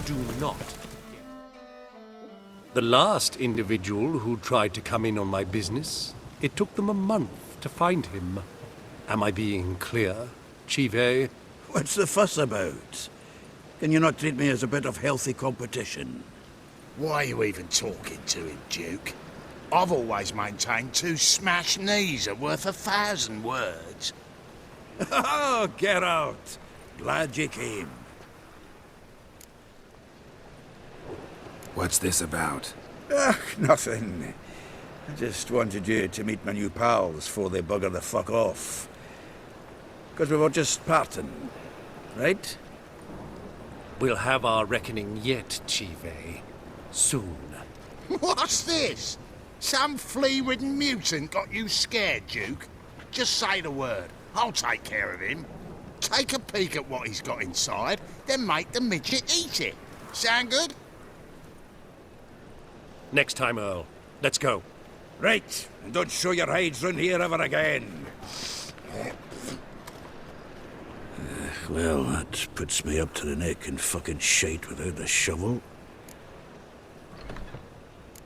do not. The last individual who tried to come in on my business, it took them a month to find him. Am I being clear, Chive? What's the fuss about? Can you not treat me as a bit of healthy competition? Why are you even talking to him, Duke? I've always maintained 2 smashed knees are worth 1,000 words. Oh, Geralt! Glad you came. What's this about? Nothing. I just wanted you to meet my new pals before they bugger the fuck off. Because we were just parting, right? We'll have our reckoning yet, Chive. Soon. What's this? Some flea-ridden mutant got you scared, Duke? Just say the word. I'll take care of him. Take a peek at what he's got inside, then make the midget eat it. Sound good? Next time, Earl. Let's go. Right, and don't show your hides round here ever again. Well, that puts me up to the neck in fucking shite without a shovel.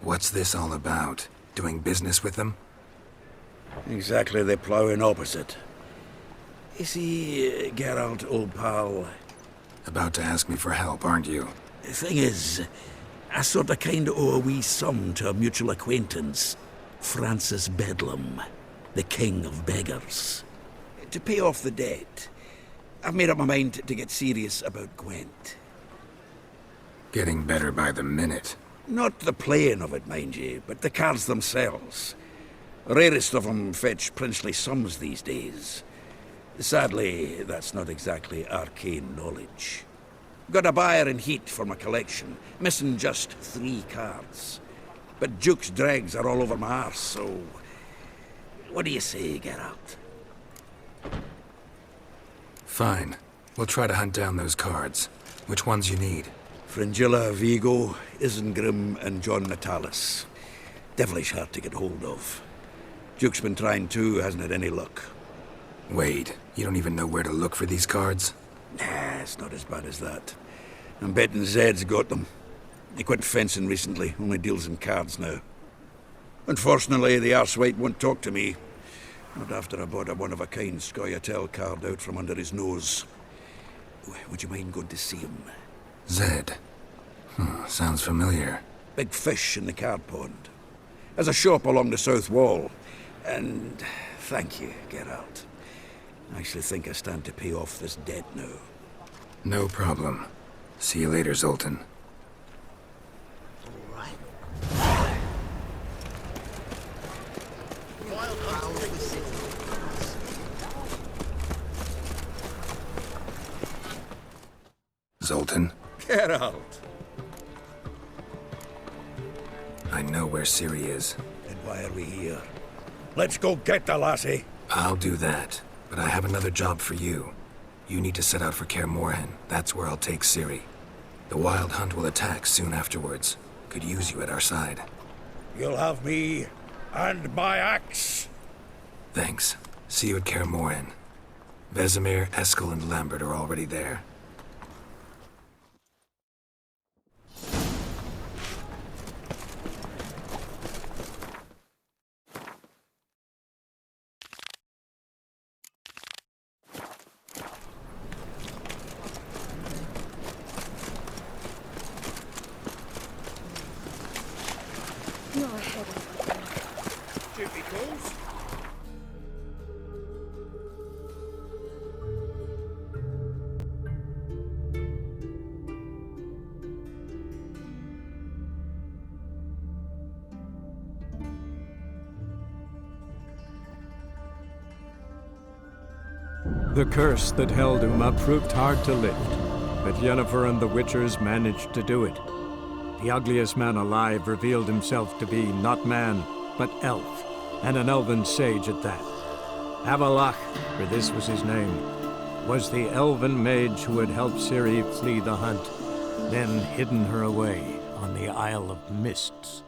What's this all about? Doing business with them? Exactly the ploughing opposite. You see, Geralt, old pal... About to ask me for help, aren't you? The thing is, I sort of kind of owe a wee sum to a mutual acquaintance. Francis Bedlam, the king of beggars. To pay off the debt, I've made up my mind to get serious about Gwent. Getting better by the minute. Not the playing of it, mind you, but the cards themselves. Rarest of them fetch princely sums these days. Sadly, that's not exactly arcane knowledge. Got a buyer in heat for my collection, missing just 3 cards. But Duke's dregs are all over my arse, so... What do you say, Geralt? Fine. We'll try to hunt down those cards. Which ones you need? Fringilla, Vigo, Isengrim, and John Natalis. Devilish hard to get hold of. Duke's been trying too, hasn't had any luck. Wait, you don't even know where to look for these cards? Nah, it's not as bad as that. I'm betting Zed's got them. He quit fencing recently, only deals in cards now. Unfortunately, the arsewite won't talk to me. Not after I bought a one-of-a-kind Scoia'tael card out from under his nose. Would you mind going to see him? Zed. Sounds familiar. Big fish in the card pond. Has a shop along the south wall. And thank you, Geralt. I actually think I stand to pay off this debt now. No problem. See you later, Zoltan. Zoltan? Geralt! I know where Ciri is. Then why are we here? Let's go get the lassie! I'll do that, but I have another job for you. You need to set out for Kaer Morhen. That's where I'll take Ciri. The Wild Hunt will attack soon afterwards. Could use you at our side. You'll have me, and my axe! Thanks. See you at Kaer Morhen. Vesemir, Eskel, and Lambert are already there. The curse that held Uma proved hard to lift, but Yennefer and the Witchers managed to do it. The ugliest man alive revealed himself to be not man, but elf, and an elven sage at that. Avalach, for this was his name, was the elven mage who had helped Ciri flee the hunt, then hidden her away on the Isle of Mists.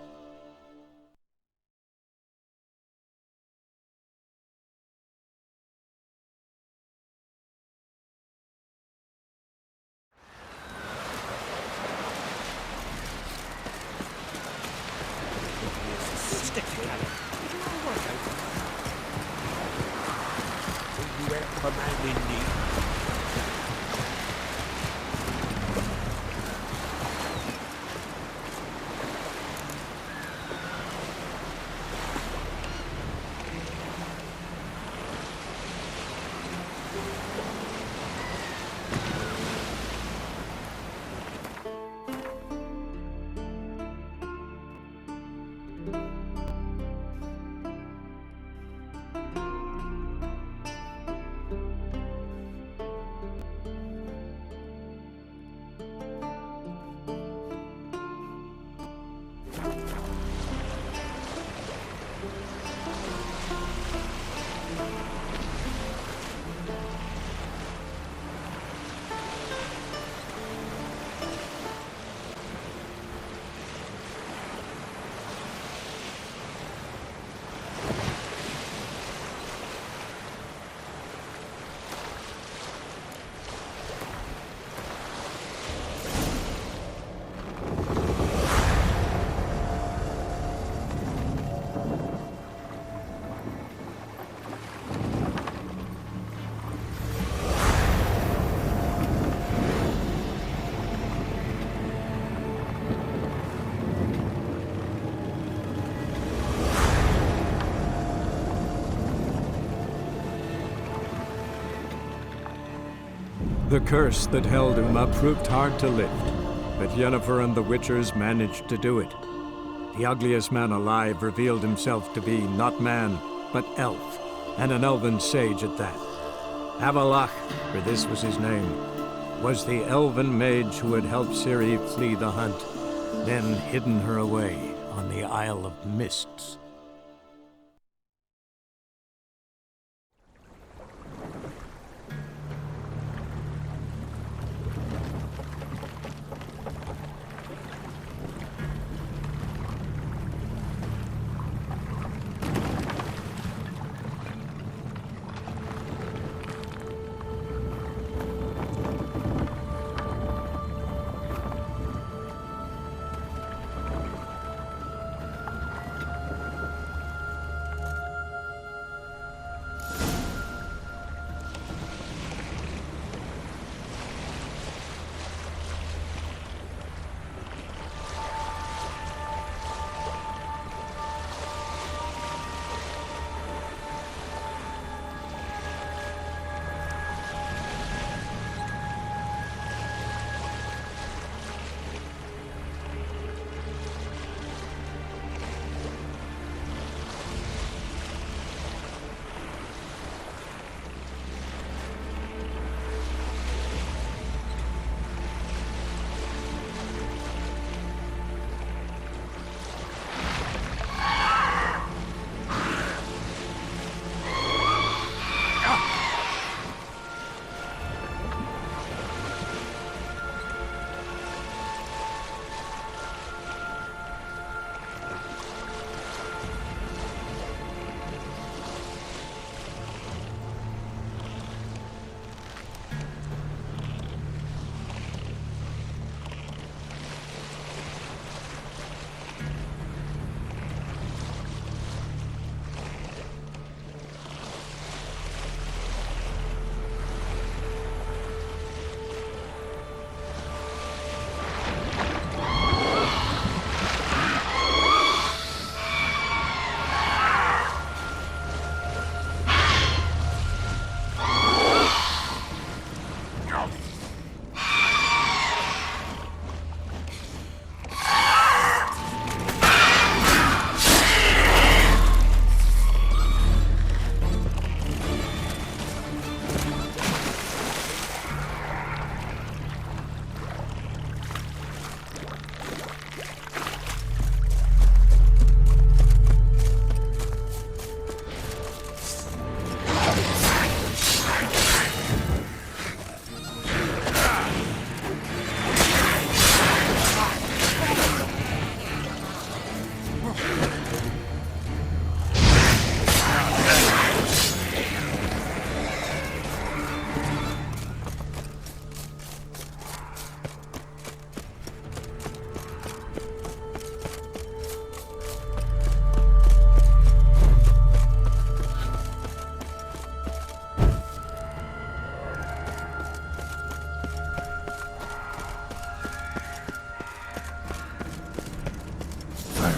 The curse that held Uma proved hard to lift, but Yennefer and the Witchers managed to do it. The ugliest man alive revealed himself to be not man, but elf, and an elven sage at that. Avalach, for this was his name, was the elven mage who had helped Ciri flee the hunt, then hidden her away on the Isle of Mists.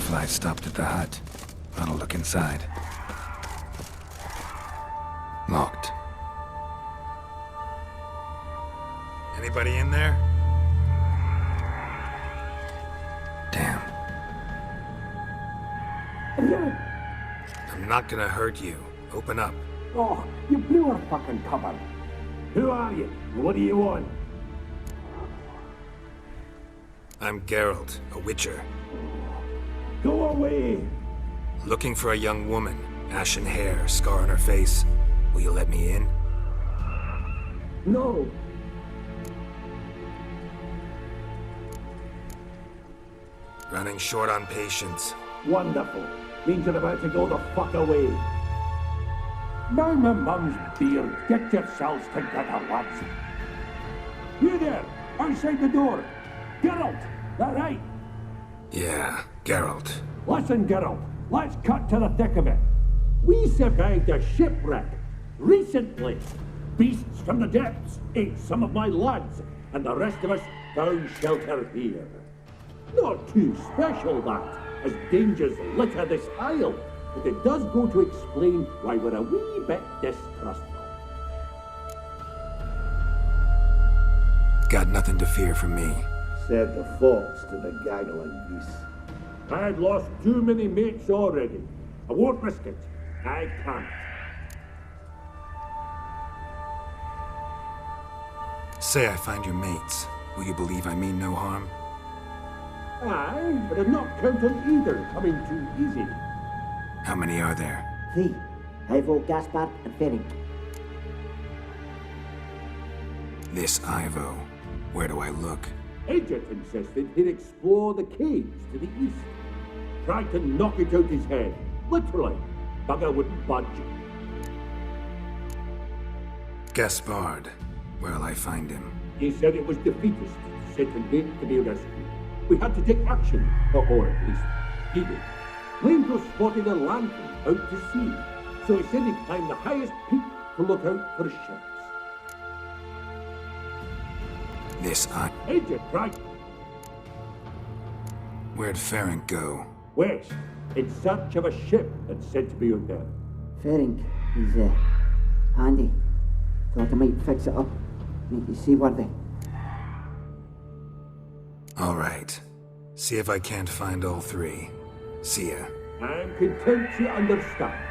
I stopped at the hut. I'll look inside. Locked. Anybody in there? Damn. I'm not gonna hurt you. Open up. Oh, you blew our fucking cover. Who are you? What do you want? I'm Geralt, a witcher. Go away! Looking for a young woman. Ashen hair, scar on her face. Will you let me in? No. Running short on patience. Wonderful. Means you're about to go the fuck away. Now my mum's beard. Get yourselves together, lads. You there, outside the door. Geralt, that right? Yeah, Geralt. Listen, Geralt, let's cut to the thick of it. We survived a shipwreck recently. Beasts from the depths ate some of my lads, and the rest of us found shelter here. Not too special, that, as dangers litter this isle, but it does go to explain why we're a wee bit distrustful. Got nothing to fear from me. Said the fox to the gaggling geese. I've lost too many mates already. I won't risk it. I can't. Say I find your mates. Will you believe I mean no harm? Aye, but I'm not counting either coming too easy. How many are there? 3. Ivo, Gaspard, and Ferenc. This Ivo. Where do I look? Edget insisted he'd explore the caves to the east. Tried to knock it out his head. Literally. Bugger wouldn't budge. Gaspard. Where'll I find him? He said it was defeatist, set and wait to be rescued. We had to take action, or at least he did. Claimed to have spotted a lantern out to sea, so he said he'd climb the highest peak to look out for ships. This Edget tried Where'd Ferenc go? west in search of a ship that's said to be out there. Ferenc, he's handy. Thought I might fix it up. Make you seaworthy. All right. See if I can't find all 3. See ya. I'm content to understand.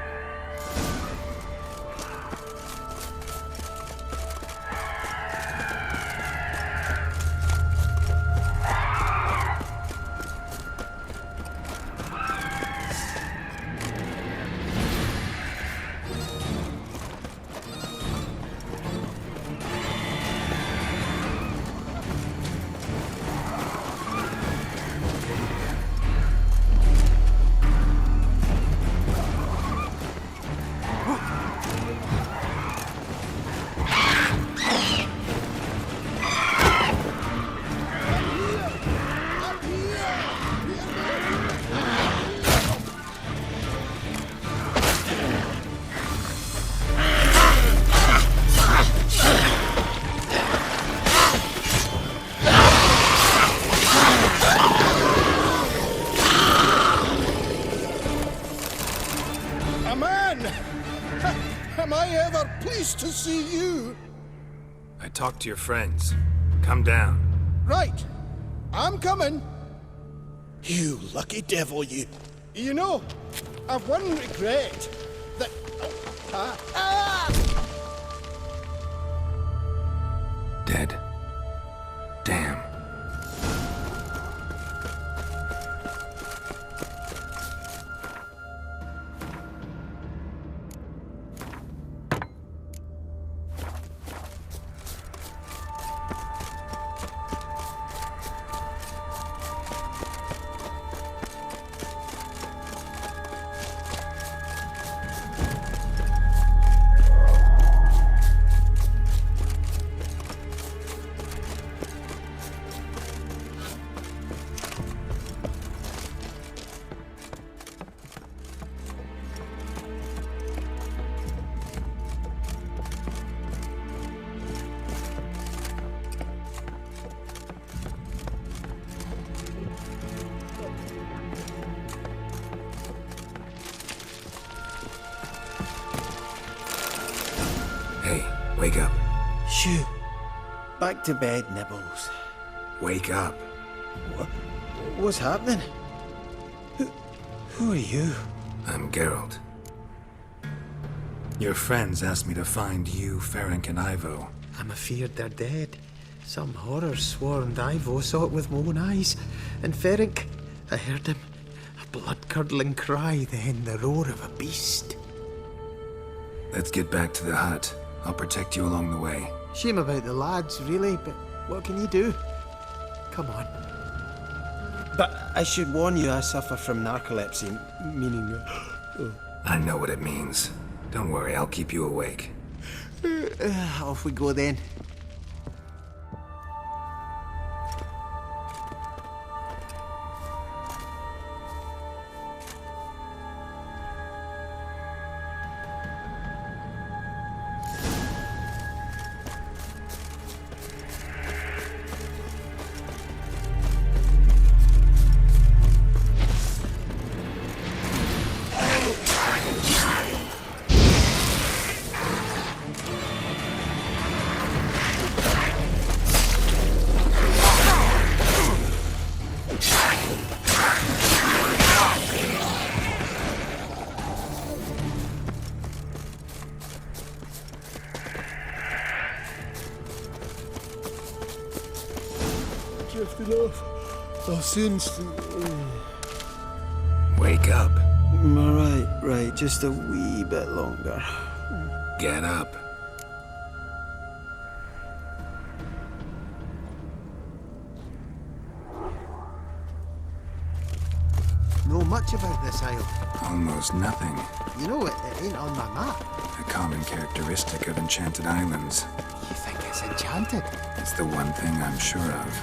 Am I ever pleased to see you? I talked to your friends. Come down. Right. I'm coming. You lucky devil, you. You know, I've one regret. That... Dead. Damn. Hey, wake up. Shoo. Back to bed, Nibbles. Wake up. What's happening? Who are you? I'm Geralt. Your friends asked me to find you, Ferenc, and Ivo. I'm afeard they're dead. Some horror swarmed Ivo, saw it with my own eyes. And Ferenc, I heard him. A blood-curdling cry, then the roar of a beast. Let's get back to the hut. I'll protect you along the way. Shame about the lads, really, but what can you do? Come on. But I should warn you, I suffer from narcolepsy, meaning... I know what it means. Don't worry, I'll keep you awake. Off we go then. Drifting off. I'll soon... Wake up. Right, just a wee bit longer. Get up. Know much about this isle. Almost nothing. You know, it ain't on my map. A common characteristic of enchanted islands. You think it's enchanted? It's the one thing I'm sure of.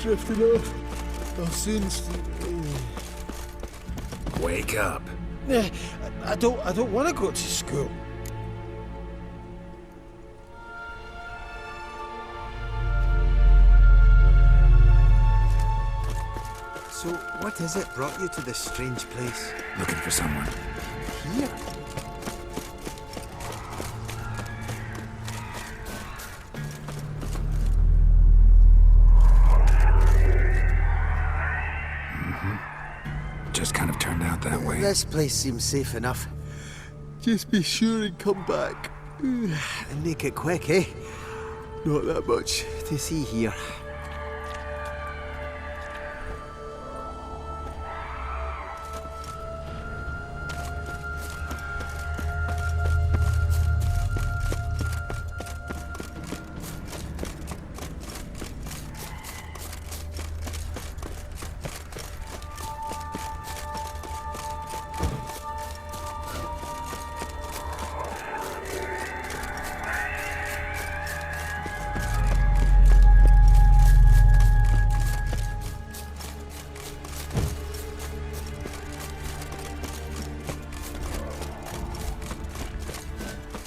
Drifting off. I'll soon... Wake up. I don't want to go to school. So, what is it brought you to this strange place? Looking for someone. Here? Just kind of turned out that way. This place seems safe enough. Just be sure and come back. And make it quick, eh? Not that much to see here.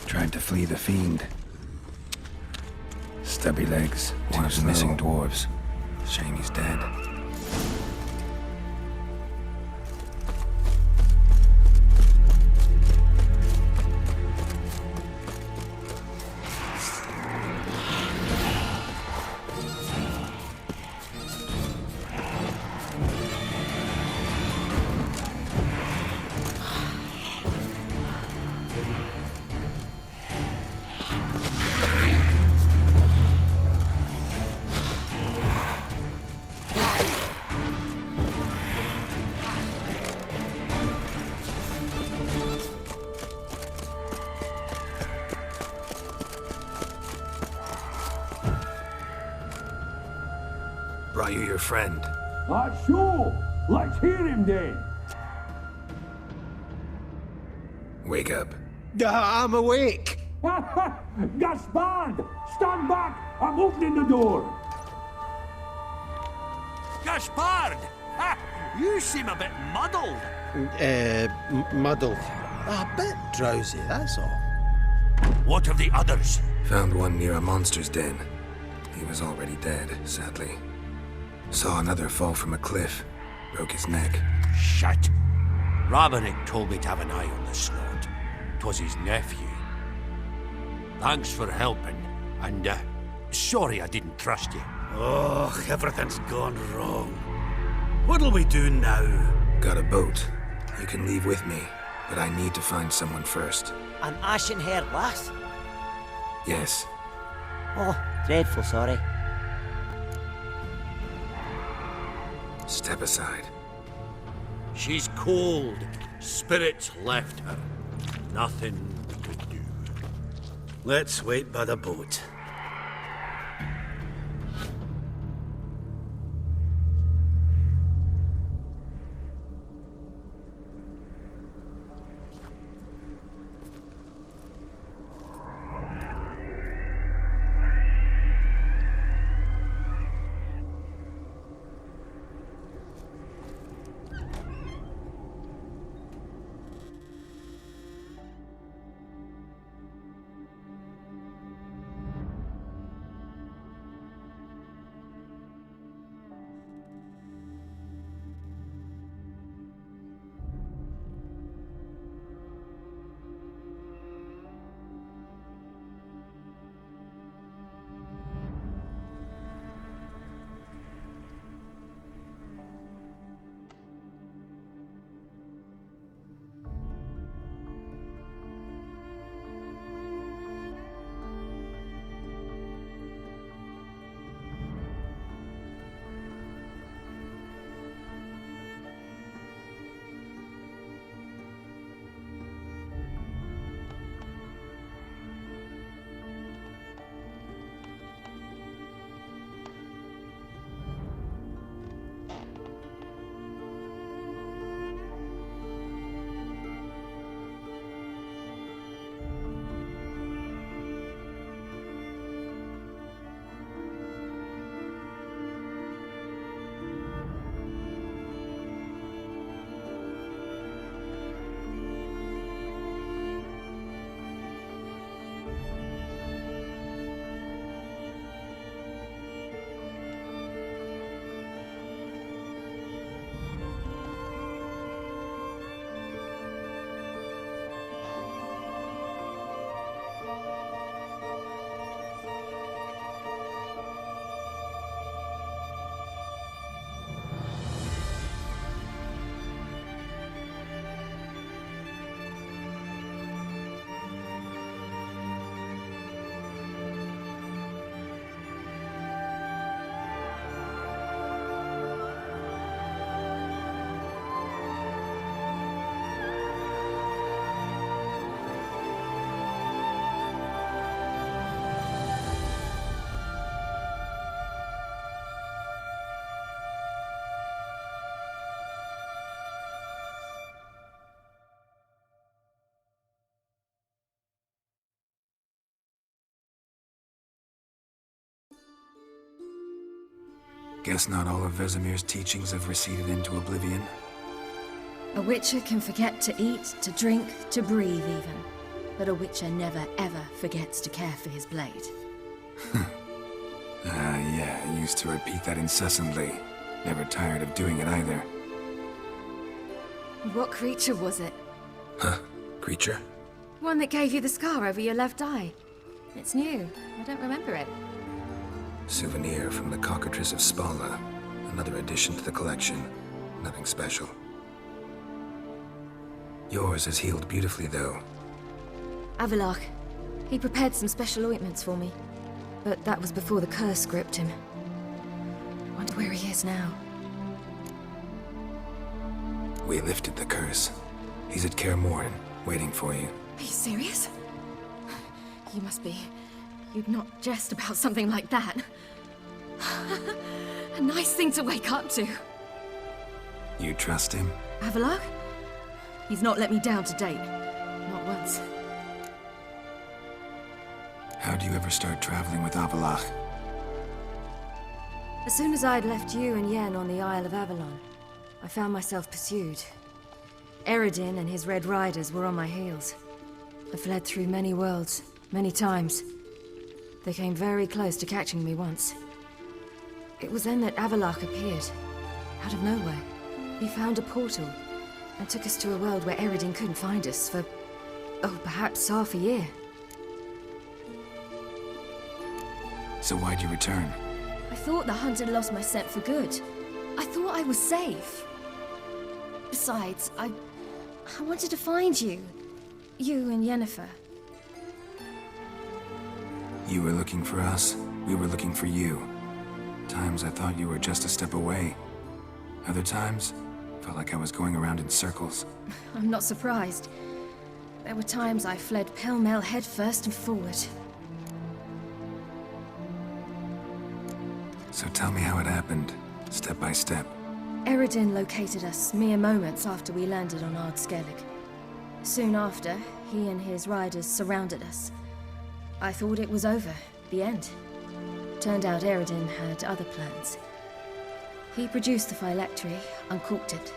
Tried to flee the fiend. Stubby legs, one of the missing dwarves. Shame he's dead. Brought you your friend. Sure. Let's hear him then. Wake up. I'm awake. Gaspard! Stand back! I'm opening the door. Gaspard! Ha! You seem a bit muddled. Muddled. A bit drowsy, that's all. What of the others? Found one near a monster's den. He was already dead, sadly. Saw another fall from a cliff. Broke his neck. Shit. Roderick told me to have an eye on the snot. 'Twas his nephew. Thanks for helping, and sorry I didn't trust you. Oh, everything's gone wrong. What'll we do now? Got a boat. You can leave with me, but I need to find someone first. An ashen-haired lass? Yes. Oh, dreadful sorry. Step aside. She's cold. Spirits left her. Nothing we could do. Let's wait by the boat. Guess not all of Vesemir's teachings have receded into oblivion. A witcher can forget to eat, to drink, to breathe even. But a witcher never ever forgets to care for his blade. Yeah, I used to repeat that incessantly. Never tired of doing it either. What creature was it? Huh? Creature? One that gave you the scar over your left eye. It's new. I don't remember it. Souvenir from the Cockatrice of Spala. Another addition to the collection. Nothing special. Yours is healed beautifully, though. Avalach. He prepared some special ointments for me. But that was before the curse gripped him. Wonder where he is now. We lifted the curse. He's at Kaer Morhen, waiting for you. Are you serious? You must be. You'd not jest about something like that. A nice thing to wake up to. You trust him? Avalach? He's not let me down to date. Not once. How'd you ever start traveling with Avalach? As soon as I'd left you and Yen on the Isle of Avalon, I found myself pursued. Eredin and his Red Riders were on my heels. I fled through many worlds, many times. They came very close to catching me once. It was then that Avalach appeared, out of nowhere. He found a portal, and took us to a world where Eredin couldn't find us for, perhaps half a year. So why'd you return? I thought the hunt had lost my scent for good. I thought I was safe. Besides, I wanted to find you. You and Yennefer. You were looking for us, we were looking for you. Times I thought you were just a step away. Other times, felt like I was going around in circles. I'm not surprised. There were times I fled pell-mell headfirst and forward. So tell me how it happened, step by step. Eredin located us mere moments after we landed on Skellige. Soon after, he and his riders surrounded us. I thought it was over, the end. Turned out Eredin had other plans. He produced the phylactery, uncorked it.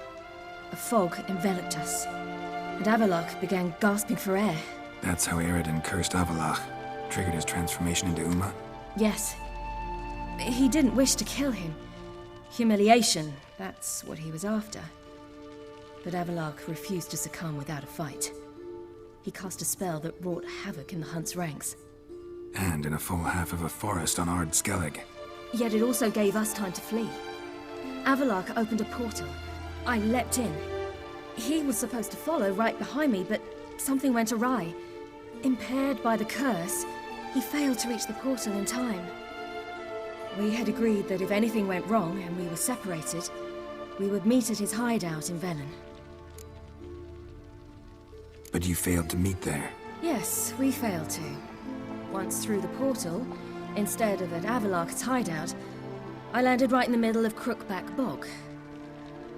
A fog enveloped us, and Avallac'h began gasping for air. That's how Eredin cursed Avallac'h, triggered his transformation into Uma? Yes. He didn't wish to kill him. Humiliation, that's what he was after. But Avallac'h refused to succumb without a fight. He cast a spell that wrought havoc in the hunt's ranks. And in a full half of a forest on Skellige. Yet it also gave us time to flee. Avallac'h opened a portal. I leapt in. He was supposed to follow right behind me, but something went awry. Impaired by the curse, he failed to reach the portal in time. We had agreed that if anything went wrong and we were separated, we would meet at his hideout in Velen. But you failed to meet there. Yes, we failed to. Once through the portal, instead of at Avallac'h's hideout, I landed right in the middle of Crookback Bog.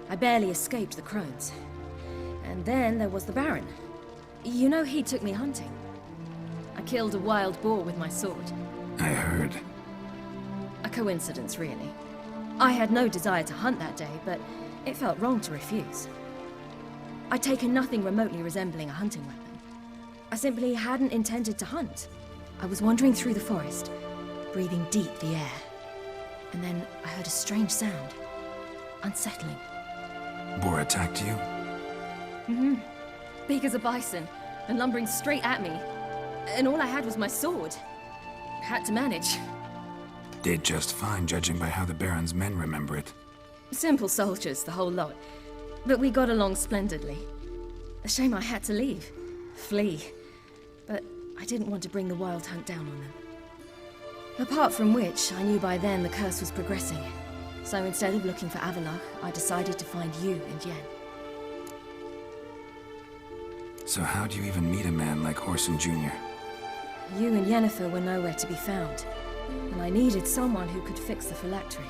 I barely escaped the crones. And then there was the Baron. You know he took me hunting. I killed a wild boar with my sword. I heard. A coincidence, really. I had no desire to hunt that day, but it felt wrong to refuse. I'd taken nothing remotely resembling a hunting weapon. I simply hadn't intended to hunt. I was wandering through the forest, breathing deep the air. And then I heard a strange sound. Unsettling. Boar attacked you? Mm-hmm. Big as a bison, and lumbering straight at me. And all I had was my sword. Had to manage. Did just fine, judging by how the Baron's men remember it. Simple soldiers, the whole lot. But we got along splendidly. A shame I had to leave. Flee. But I didn't want to bring the wild hunt down on them. Apart from which, I knew by then the curse was progressing. So instead of looking for Avallac'h, I decided to find you and Yen. So how'd you even meet a man like Whoreson Jr.? You and Yennefer were nowhere to be found. And I needed someone who could fix the phylactery.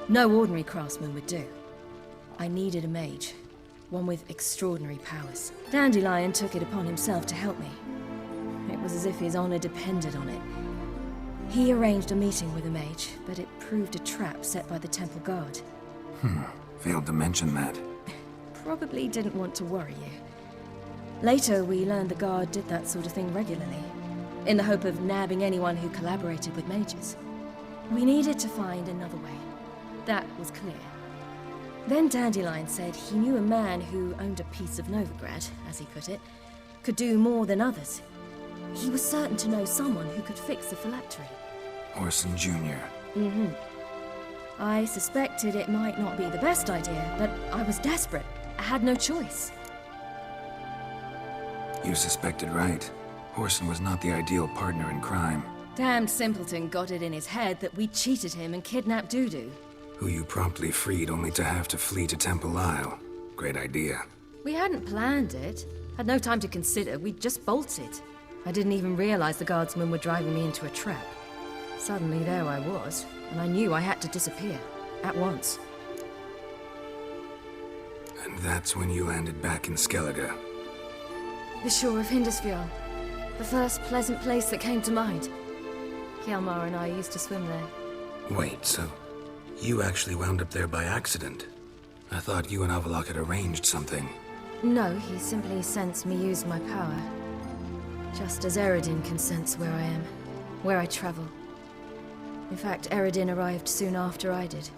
No ordinary craftsman would do. I needed a mage. One with extraordinary powers. Dandelion took it upon himself to help me. It was as if his honor depended on it. He arranged a meeting with a mage, but it proved a trap set by the temple guard. Failed to mention that. Probably didn't want to worry you. Later, we learned the guard did that sort of thing regularly, in the hope of nabbing anyone who collaborated with mages. We needed to find another way. That was clear. Then Dandelion said he knew a man who owned a piece of Novigrad, as he put it, could do more than others. He was certain to know someone who could fix the phylactery. Whoreson Jr. Mm-hmm. I suspected it might not be the best idea, but I was desperate. I had no choice. You suspected right. Whoreson was not the ideal partner in crime. Damned simpleton got it in his head that we cheated him and kidnapped Dudu. Who you promptly freed only to have to flee to Temple Isle. Great idea. We hadn't planned it. Had no time to consider, we just bolted. I didn't even realize the guardsmen were driving me into a trap. Suddenly there I was, and I knew I had to disappear. At once. And that's when you landed back in Skellige. The shore of Hindisfjord. The first pleasant place that came to mind. Hjalmar and I used to swim there. Wait, so you actually wound up there by accident? I thought you and Avallac'h had arranged something. No, he simply sensed me use my power. Just as Eredin can sense where I am, where I travel. In fact, Eredin arrived soon after I did.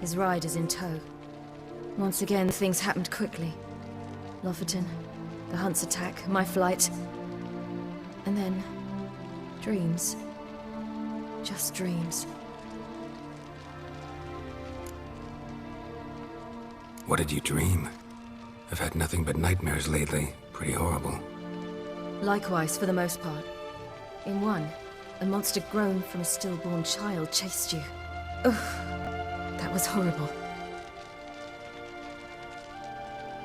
His riders in tow. Once again, things happened quickly. Lofoten, the hunt's attack, my flight. And then, dreams. Just dreams. What did you dream? I've had nothing but nightmares lately. Pretty horrible. Likewise, for the most part. In one, a monster grown from a stillborn child chased you. Ugh, that was horrible.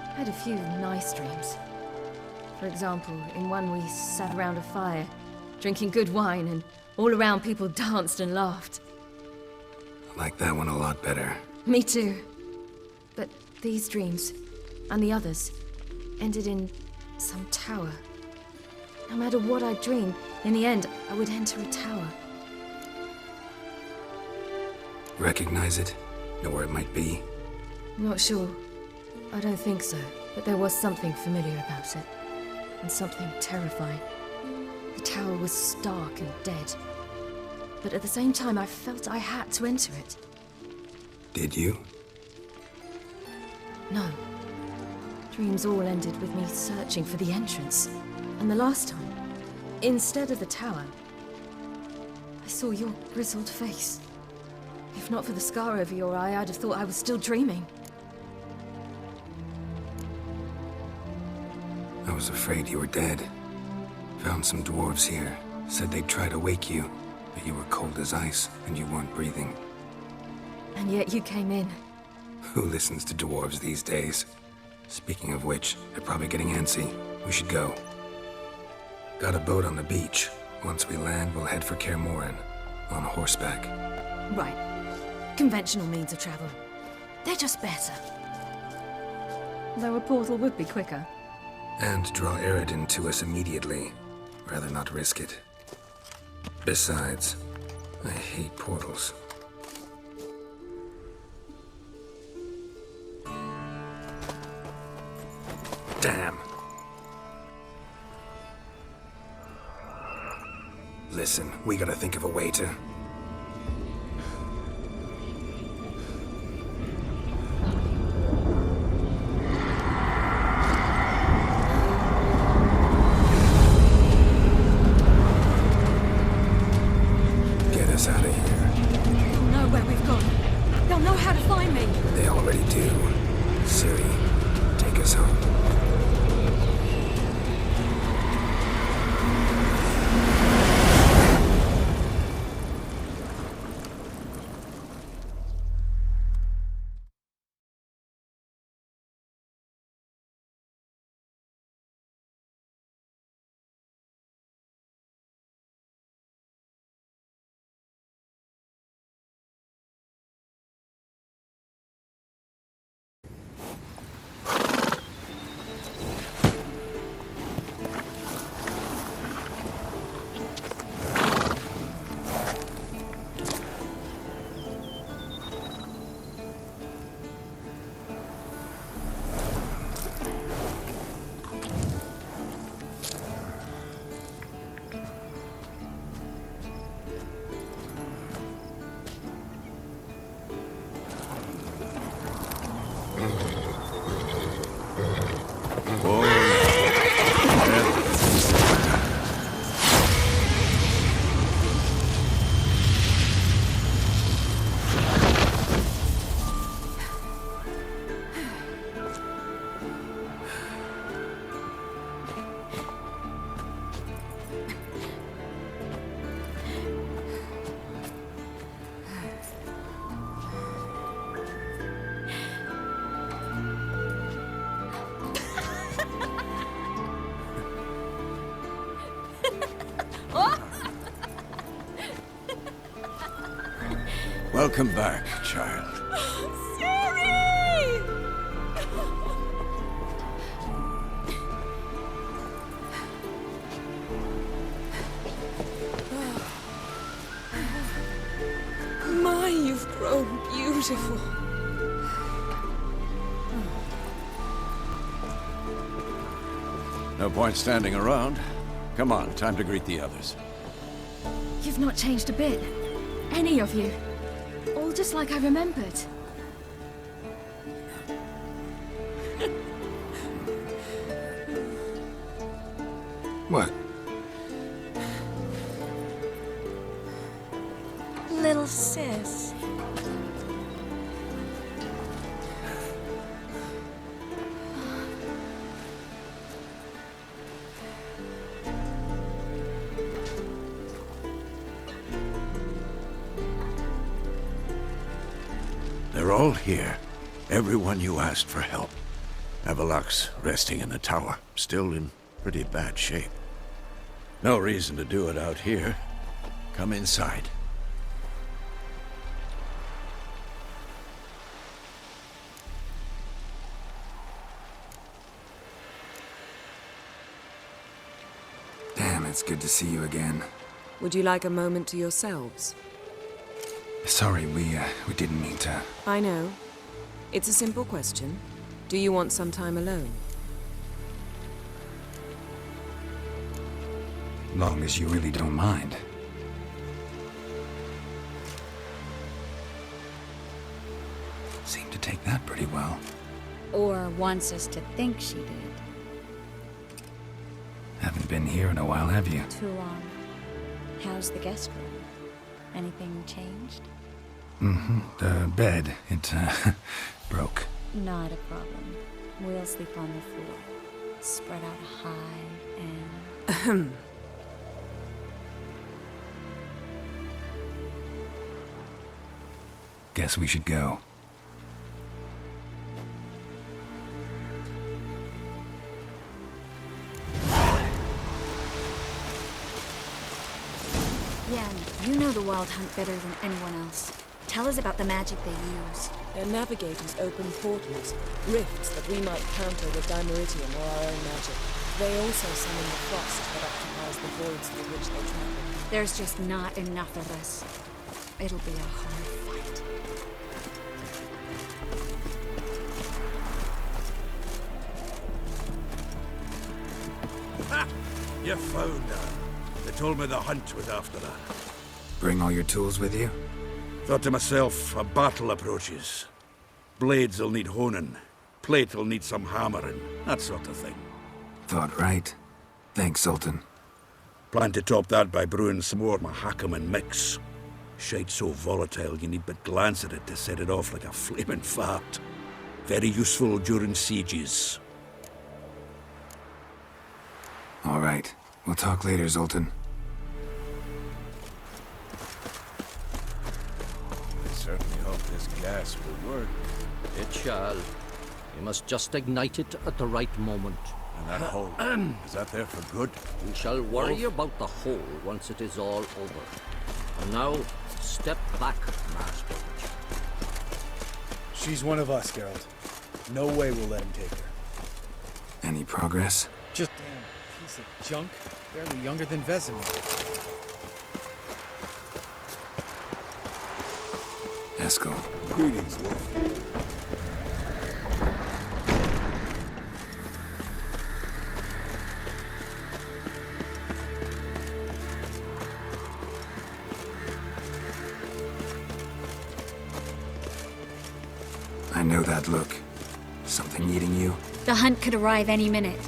I had a few nice dreams. For example, in one we sat around a fire, drinking good wine, and all around people danced and laughed. I like that one a lot better. Me too. But these dreams, and the others, ended in some tower. No matter what I dreamed, in the end, I would enter a tower. Recognize it? Know where it might be? Not sure. I don't think so. But there was something familiar about it. And something terrifying. The tower was stark and dead. But at the same time, I felt I had to enter it. Did you? No. Dreams all ended with me searching for the entrance. And the last time, instead of the tower, I saw your grizzled face. If not for the scar over your eye, I'd have thought I was still dreaming. I was afraid you were dead. Found some dwarves here. Said they'd try to wake you, but you were cold as ice and you weren't breathing. And yet you came in. Who listens to dwarves these days? Speaking of which, they're probably getting antsy. We should go. Got a boat on the beach. Once we land, we'll head for Kaer Morhen. On horseback. Right. Conventional means of travel. They're just better. Though a portal would be quicker. And draw Eredin to us immediately. Rather not risk it. Besides, I hate portals. Damn. Listen, we gotta think of a way to... Get us out of here. They'll know where we've gone. They'll know how to find me. They already do. Ciri, take us home. Welcome back, child. Ciri! My, you've grown beautiful. No point standing around. Come on, time to greet the others. You've not changed a bit. Any of you. All just like I remembered. What? Little sis. They're all here. Everyone you asked for help. Avalok's resting in the tower, still in pretty bad shape. No reason to do it out here. Come inside. Damn, it's good to see you again. Would you like a moment to yourselves? Sorry, we didn't mean to... I know. It's a simple question. Do you want some time alone? Long as you really don't mind. Seemed to take that pretty well. Or wants us to think she did. Haven't been here in a while, have you? Too long. How's the guest room? Anything changed? Mm-hmm. The bed, it, broke. Not a problem. We'll sleep on the floor. Spread out high and... Guess we should go. Yen, you know the Wild Hunt better than anyone else. Tell us about the magic they use. Their navigators open portals, rifts that we might counter with Dimeritium or our own magic. They also summon the frost that occupies the voids through which they travel. There's just not enough of us. It'll be a hard fight. Ha! You found her. They told me the hunt was after her. Bring all your tools with you? Thought to myself, a battle approaches. Blades will need honing. Plate will need some hammering. That sort of thing. Thought right. Thanks, Sultan. Plan to top that by brewing some more Mahakaman mix. Shite so volatile you need but glance at it to set it off like a flaming fart. Very useful during sieges. All right. We'll talk later, Zoltan. I certainly hope this gas will work. It shall. You must just ignite it at the right moment. And that hole, is that there for good? We shall worry about the hole once it is all over. And now, step back, Master. She's one of us, Geralt. No way we'll let him take her. Any progress? Just damn piece of junk. Barely younger than Vesemir. Eskel. Greetings, Wolf. I know that look. Something eating you? The hunt could arrive any minute.